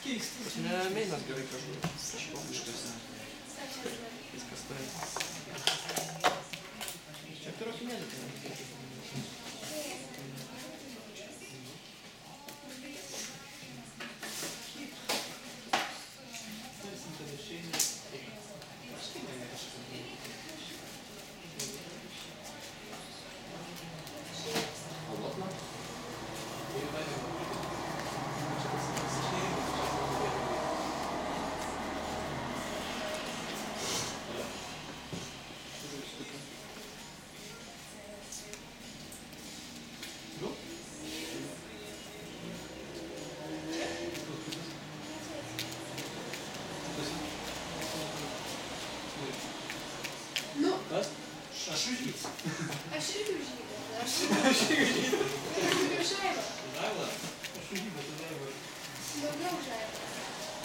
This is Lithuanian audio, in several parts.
Keistas. Meinas gerai kažkur. Viskas tai. Čia pirokinėlė tai. Kas? Aš žydas. Aš irgi žydas. Aš irgi žydas. Aš žaiba. Žaiba? Aš žydas, žaiba. Daugiau žaiba.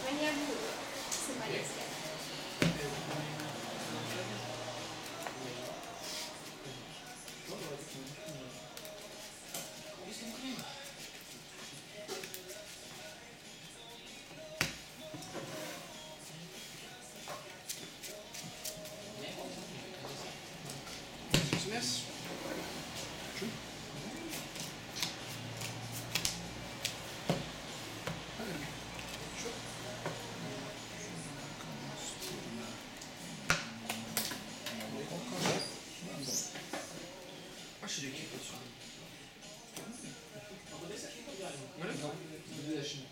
Mane būtų. Simalyskė. Esmės. Aš reikia pačiu. Gali? 20.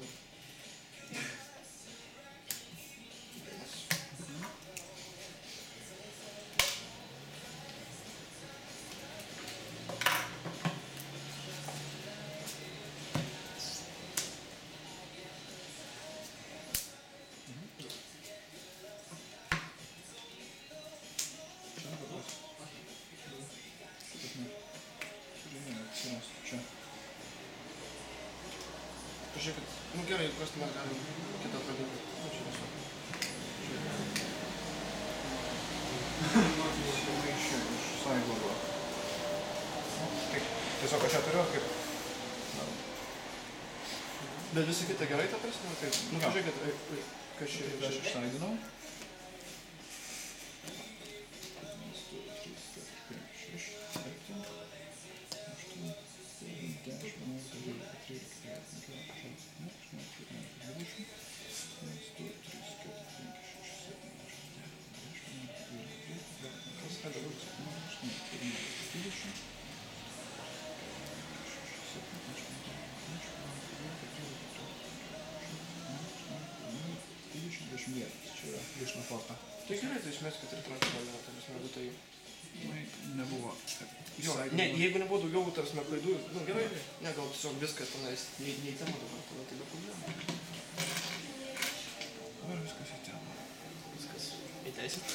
Pažiūrėkit, nu gerai, įprastai mes galim kitą pradėti. Nu, čia tiesiog. Iš sąjungo. Tiesiog aš ją turiu, kaip... Bet visi kita gerai, ta prasme? Nu, pažiūrėkit, kas čia aš išsąjunginau. 21. Čia yra grįžtama forta. Tai gerai, tai išmeskit ir transformą, ta prasme, jeigu tai... Nebuvo. Jo, ne, jeigu nebuvo daugiau, tarsi, klaidų, nu gerai, ne, gal tiesiog viskas tenais nei tema dabar, tada tai be problemų. Dabar viskas į temą. Viskas įteisit.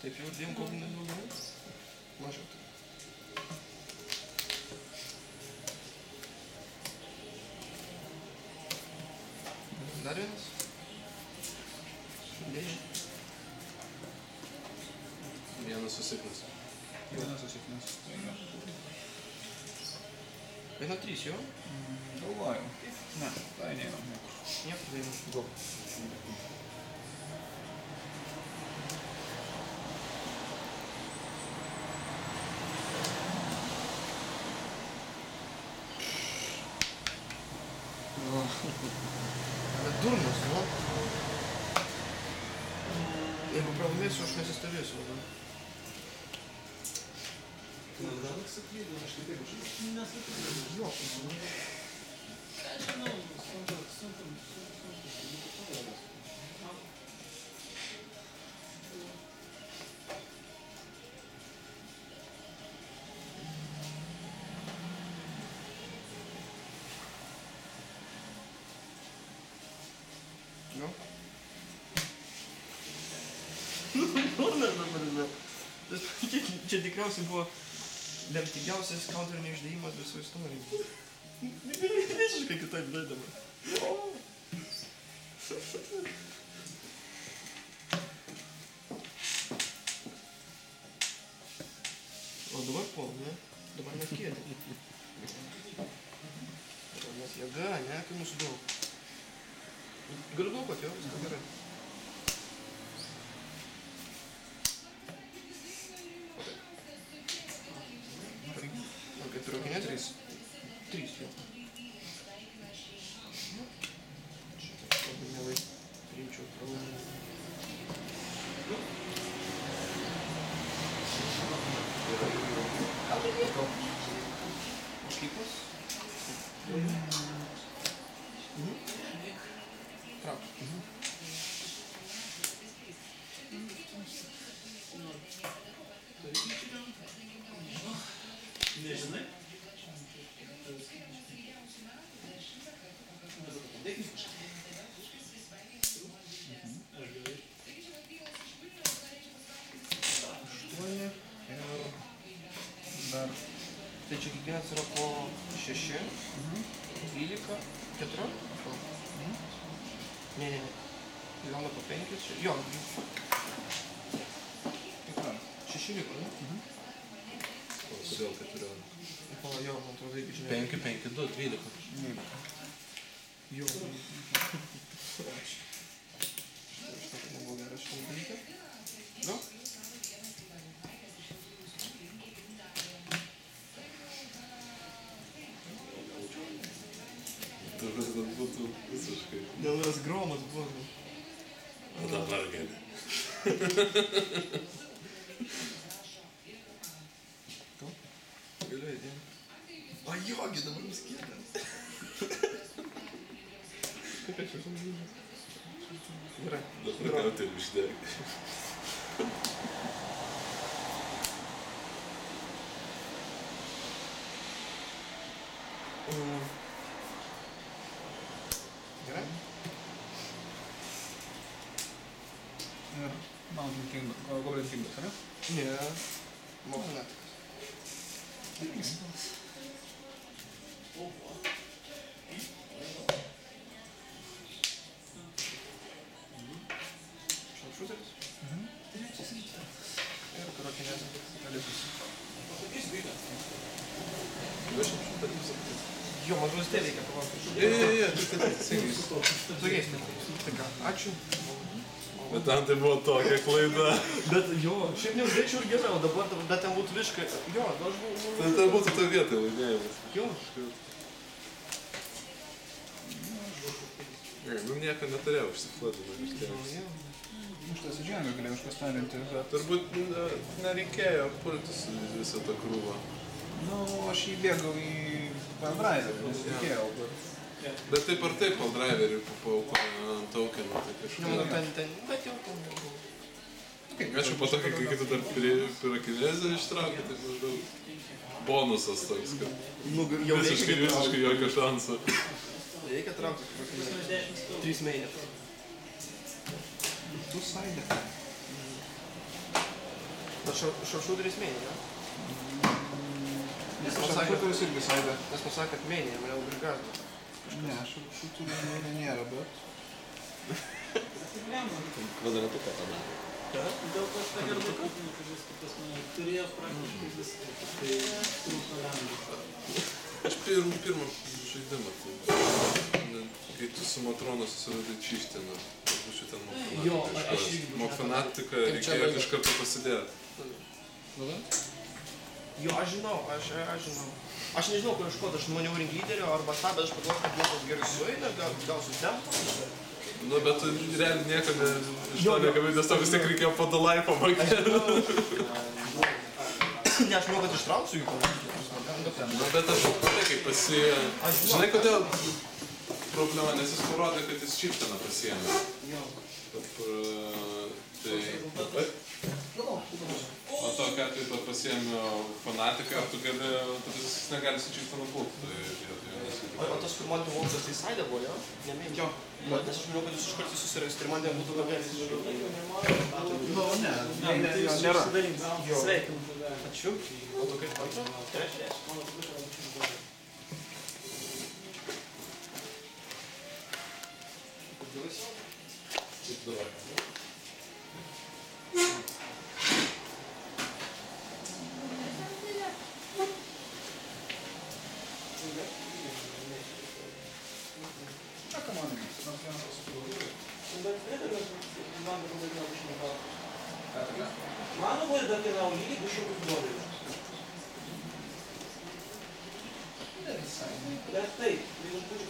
Taip jau dviem kovinėm naudojant? Mažiau tai. Dar vienas? Dėžė. Vienas susiknas. Vienas susiknas. Eina 3, jo? Galvojau. Ne, tai neina niekur. Niekur neina. Go. Bet durnas, nu. Jeigu pralaimėsiu, aš nesistovėsiu. Jo. Jo. Durnas dabar, ne. Čia tikriausiai buvo lemtingiausias counterio neišdėjimas visų istorijų. Visiškai kitaip žaidama. O dabar puol, ne? Dabar net kėdė. Nes jėga, ne? Kai mūsų daug. Galiu daug jo, viskas gerai. Turiu kinės? 3 jau. Šitą labai mielai priimčiau pralaimį. Škypas? Trauk. Nežinai? Dar. Tai čia kiekvienas yra po 6, 12, 14? Ne. Gauna po 5 čia. Jo. 6 liko, ne? Kodėl 14? Pala, jo, man atrodo, jeigu žinai. 5, 5, 2, 12. Jo. Šitą nebuvo geras šitą dalyką. Gal? Turbūt, kad būtų visiškai. Dėl razgromas buvo. O dabar gali. Galiu įdėm. A, jogi, dabar nuskėdė. Kaip aš esu žinęs. Gerai. Dabar gal taip išdėk. Gerai? Ir Mountain Kingdom, Goblin Kingdoms, ne? Ne. Mokslininkas. Šalšuteris? Ir karokinės alisus. Jo, man žodis reikia palaukti. Su jais tik. Tai ką, ačiū. Bet ten tai buvo tokia klaida. Bet jo, šiaip neuždėčiau ir geriau, dabar, bet ten būtų visiškai. Jo, aš buvau. Ten būtų ta vieta laimėjimas. Jo. Nu nieko neturėjau užsifladinti iš tėvus. Užtas įžengą galėjau užpastarinti, bet... Turbūt nereikėjo pultis visą tą krūvą. Nu, aš įbėgau į Paldriverį, nesitikėjau, bet... Bet taip ar taip Paldriverį paukojo ant tokenų, tai kažkaip... Nu, ten, bet jau ten jau. Aišku, po to, kai tu dar pirakinėzę ištraukė, tai maždaug bonusas toks, kad Jau visiškai jokio šanso. Reikia traukti pirakinėzę. 3 mėnesius. Tu saidė. Bet šaršuteris mėnė, ne? Nes Šaršuteris irgi saidė. pasakė, kad mėnė, mane labai gazdavo. Ne, šaršuteris nėra, bet... Kvadratuką padarė. Dėl to aš negerai būtų, kad jis pas mane turėjo praktiškai viską, tai trūko lengvai. Aš pirmą žaidimą, tai kai tu su Matronu susiradai čištinę, būčiau ten mokfanatiką reikėjo iš karto pasidėti. Jo, aš žinau. Aš nežinau, kur iškoti, aš maniau rink lyderio arba tą, bet aš pagalvoju, kad niekas gerai sueina, gal sutempa. Nu, bet realiai nieko iš to negavai, nes to vis tiek reikėjo padalai pamokyti. Ne, aš manau, kad ištrauksiu jų pamokyti. Nu, bet aš kaip pasiėmė. Žinai, kodėl problema, nes jis parodė, kad jis čipteną pasiėmė. Tai... O tokiu atveju pasiėmė fanatiką, ar tu gali, jis negali su čipteną pulti. O tas kur man Voltas tai saidė buvo, jo? Nemėjau. Jo. Nes aš manau, kad jūs iš karto susirasti ir man nebūtų gabėlis. Nu, ne, nėra. Sveikinu. Ačiū. O tu kaip antrą? Trečią. Kaip dabar? Mano vaizdą kainavo lygiai $200. Bet taip, jeigu aš būčiau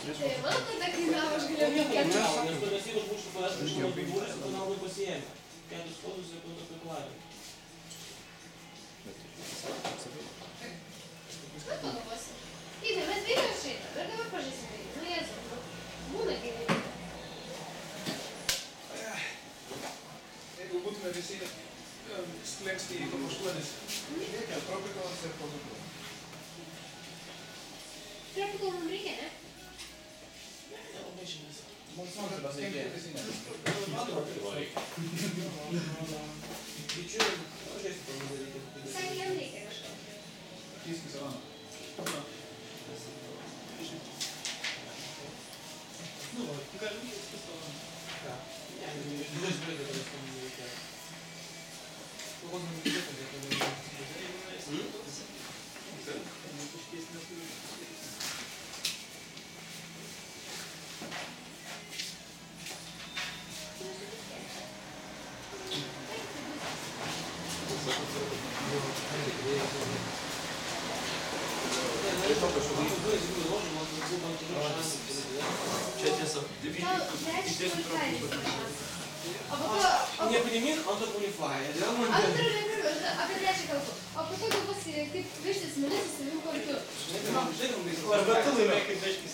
Tai man tada kainavo, aš galėjau mokėti. nes tu nes jeigu aš būčiau pavešęs iš mano figūrės, tai naudai pasiėmė. 4 kodus ir kodus spekulavimai. Ką tu galvosi? Įdė, mes veikia išeina, dar dabar pažaisime. Nu, Jėzau, būna gerai. Jeigu būtume visi skleksti į top 8. Žiūrėkė, Tropikalas ir Poduklas. Trapikų mums reikia, ne? Nelabai žinai. Monsonas, kenkėtis į ne. Bičiuliai, pažiūrėsiu, ko mums reikia. Sakė, jam reikia kažko. Keiskis Arano. Nu, gali keistis to. Ką? Ne, nežinau, kad tas mums reikia. Kalbos mums reikia, kad reikia. Čia tiesa. Gal 10 O po to... Neprimink ant qualifier. Antrą neprimiršau, apie trečią kalbu. O po to galvosi, kaip vištis minės į savim kartu. Arba tu laimėk kaip vištis.